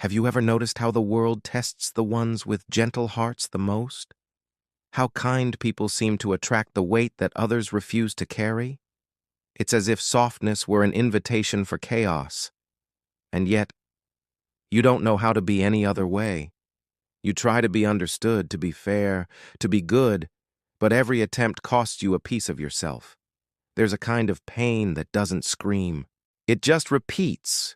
Have you ever noticed how the world tests the ones with gentle hearts the most? How kind people seem to attract the weight that others refuse to carry? It's as if softness were an invitation for chaos. And yet, you don't know how to be any other way. You try to be understood, to be fair, to be good, but every attempt costs you a piece of yourself. There's a kind of pain that doesn't scream. It just repeats.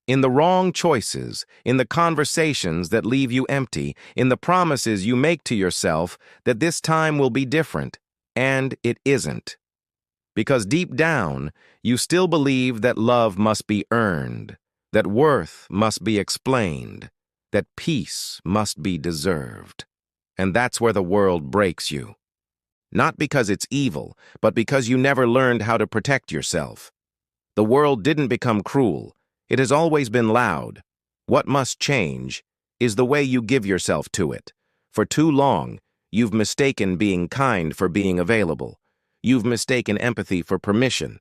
In the wrong choices, in the conversations that leave you empty, in the promises you make to yourself that this time will be different, and it isn't. Because deep down, you still believe that love must be earned, that worth must be explained, that peace must be deserved. And that's where the world breaks you. Not because it's evil, but because you never learned how to protect yourself. The world didn't become cruel. It has always been loud. What must change is the way you give yourself to it. For too long, you've mistaken being kind for being available. You've mistaken empathy for permission.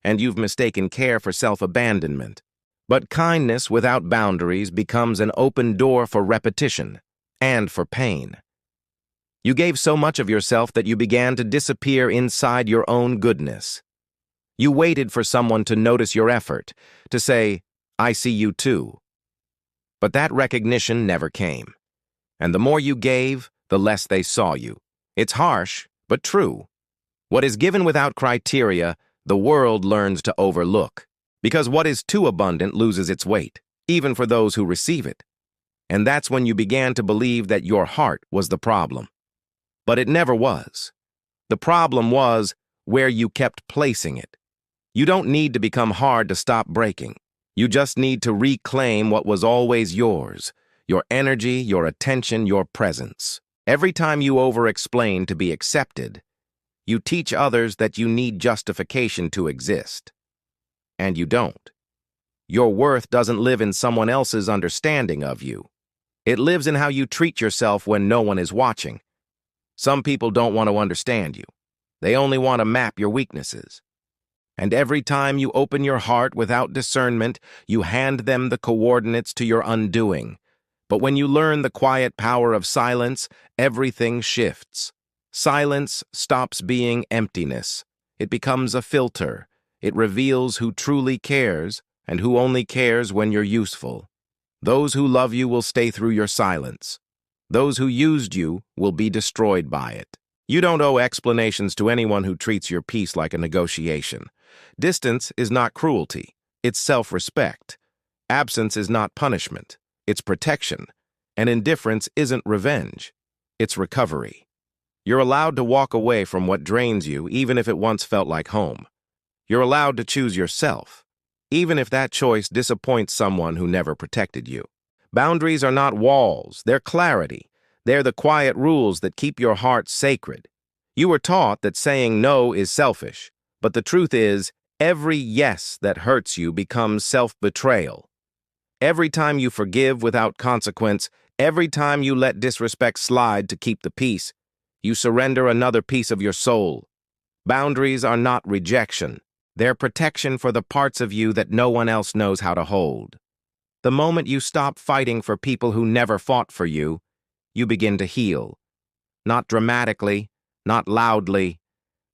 And you've mistaken care for self-abandonment. But kindness without boundaries becomes an open door for repetition and for pain. You gave so much of yourself that you began to disappear inside your own goodness. You waited for someone to notice your effort, to say, "I see you too." But that recognition never came. And the more you gave, the less they saw you. It's harsh, but true. What is given without criteria, the world learns to overlook. Because what is too abundant loses its weight, even for those who receive it. And that's when you began to believe that your heart was the problem. But it never was. The problem was where you kept placing it. You don't need to become hard to stop breaking. You just need to reclaim what was always yours, your energy, your attention, your presence. Every time you over-explain to be accepted, you teach others that you need justification to exist. And you don't. Your worth doesn't live in someone else's understanding of you. It lives in how you treat yourself when no one is watching. Some people don't want to understand you. They only want to map your weaknesses. And every time you open your heart without discernment, you hand them the coordinates to your undoing. But when you learn the quiet power of silence, everything shifts. Silence stops being emptiness. It becomes a filter. It reveals who truly cares and who only cares when you're useful. Those who love you will stay through your silence. Those who used you will be destroyed by it. You don't owe explanations to anyone who treats your peace like a negotiation. Distance is not cruelty. It's self-respect. Absence is not punishment. It's protection. And indifference isn't revenge. It's recovery. You're allowed to walk away from what drains you, even if it once felt like home. You're allowed to choose yourself, even if that choice disappoints someone who never protected you. Boundaries are not walls, they're clarity. They're the quiet rules that keep your heart sacred. You were taught that saying no is selfish, but the truth is, every yes that hurts you becomes self-betrayal. Every time you forgive without consequence, every time you let disrespect slide to keep the peace, you surrender another piece of your soul. Boundaries are not rejection. They're protection for the parts of you that no one else knows how to hold. The moment you stop fighting for people who never fought for you, you begin to heal. Not dramatically, not loudly,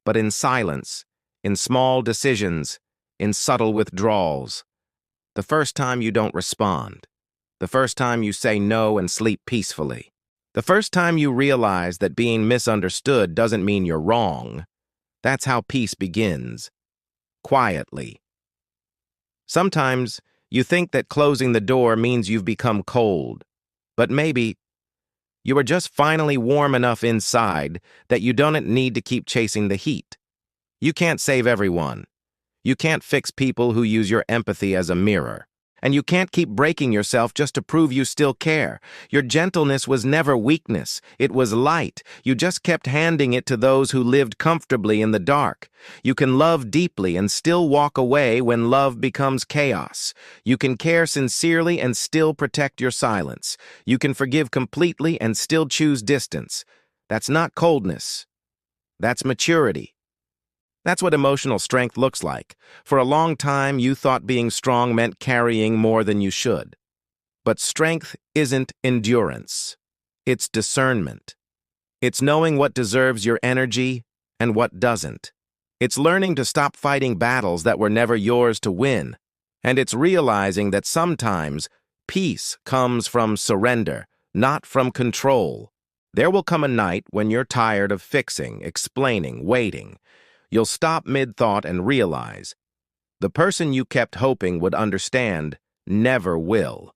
but in silence, in small decisions, in subtle withdrawals. The first time you don't respond. The first time you say no and sleep peacefully. The first time you realize that being misunderstood doesn't mean you're wrong. That's how peace begins. Quietly. Sometimes you think that closing the door means you've become cold, but maybe you are just finally warm enough inside that you don't need to keep chasing the heat. You can't save everyone. You can't fix people who use your empathy as a mirror. And you can't keep breaking yourself just to prove you still care. Your gentleness was never weakness. It was light. You just kept handing it to those who lived comfortably in the dark. You can love deeply and still walk away when love becomes chaos. You can care sincerely and still protect your silence. You can forgive completely and still choose distance. That's not coldness. That's maturity. That's what emotional strength looks like. For a long time, you thought being strong meant carrying more than you should. But strength isn't endurance. It's discernment. It's knowing what deserves your energy and what doesn't. It's learning to stop fighting battles that were never yours to win. And it's realizing that sometimes peace comes from surrender, not from control. There will come a night when you're tired of fixing, explaining, waiting. You'll stop mid-thought and realize the person you kept hoping would understand never will.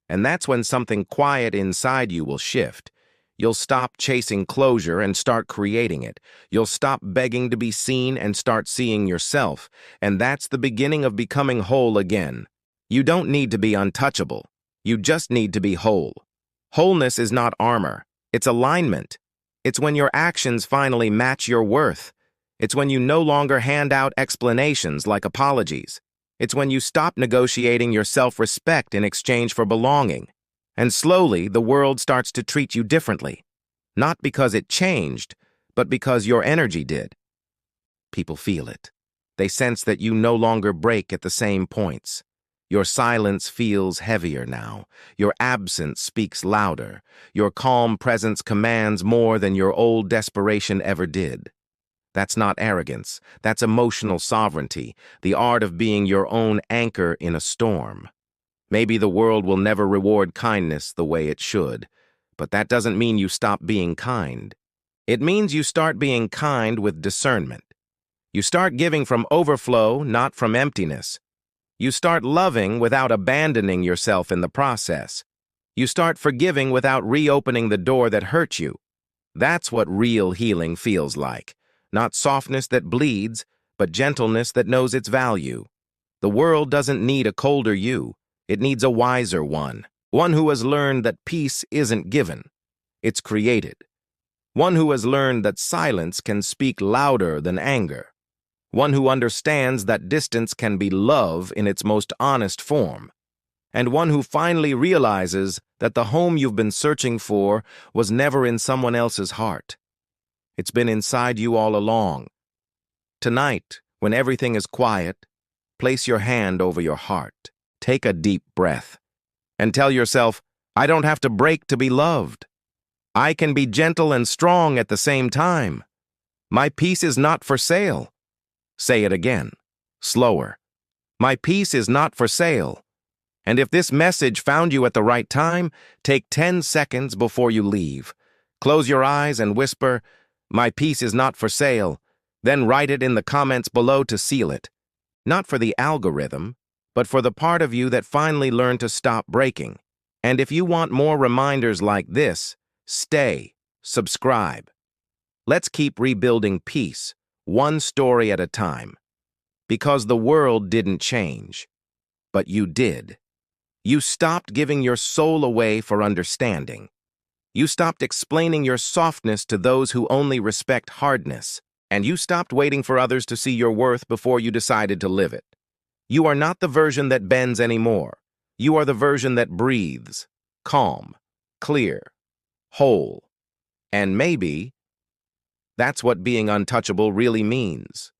And that's when something quiet inside you will shift. You'll stop chasing closure and start creating it. You'll stop begging to be seen and start seeing yourself. And that's the beginning of becoming whole again. You don't need to be untouchable. You just need to be whole. Wholeness is not armor. It's alignment. It's when your actions finally match your worth. It's when you no longer hand out explanations like apologies. It's when you stop negotiating your self-respect in exchange for belonging. And slowly, the world starts to treat you differently. Not because it changed, but because your energy did. People feel it. They sense that you no longer break at the same points. Your silence feels heavier now. Your absence speaks louder. Your calm presence commands more than your old desperation ever did. That's not arrogance. That's emotional sovereignty, the art of being your own anchor in a storm. Maybe the world will never reward kindness the way it should, but that doesn't mean you stop being kind. It means you start being kind with discernment. You start giving from overflow, not from emptiness. You start loving without abandoning yourself in the process. You start forgiving without reopening the door that hurt you. That's what real healing feels like. Not softness that bleeds, but gentleness that knows its value. The world doesn't need a colder you. It needs a wiser one who has learned that peace isn't given, it's created. One who has learned that silence can speak louder than anger. One who understands that distance can be love in its most honest form. And one who finally realizes that the home you've been searching for was never in someone else's heart. It's been inside you all along. Tonight, when everything is quiet, place your hand over your heart. Take a deep breath and tell yourself, I don't have to break to be loved. I can be gentle and strong at the same time. My peace is not for sale. Say it again, slower. My peace is not for sale. And if this message found you at the right time, take 10 seconds before you leave. Close your eyes and whisper, my peace is not for sale. Then write it in the comments below to seal it. Not for the algorithm, but for the part of you that finally learned to stop breaking. And if you want more reminders like this, stay, subscribe. Let's keep rebuilding peace, one story at a time. Because the world didn't change, but you did. You stopped giving your soul away for understanding. You stopped explaining your softness to those who only respect hardness. And you stopped waiting for others to see your worth before you decided to live it. You are not the version that bends anymore. You are the version that breathes, calm, clear, whole. And maybe that's what being untouchable really means.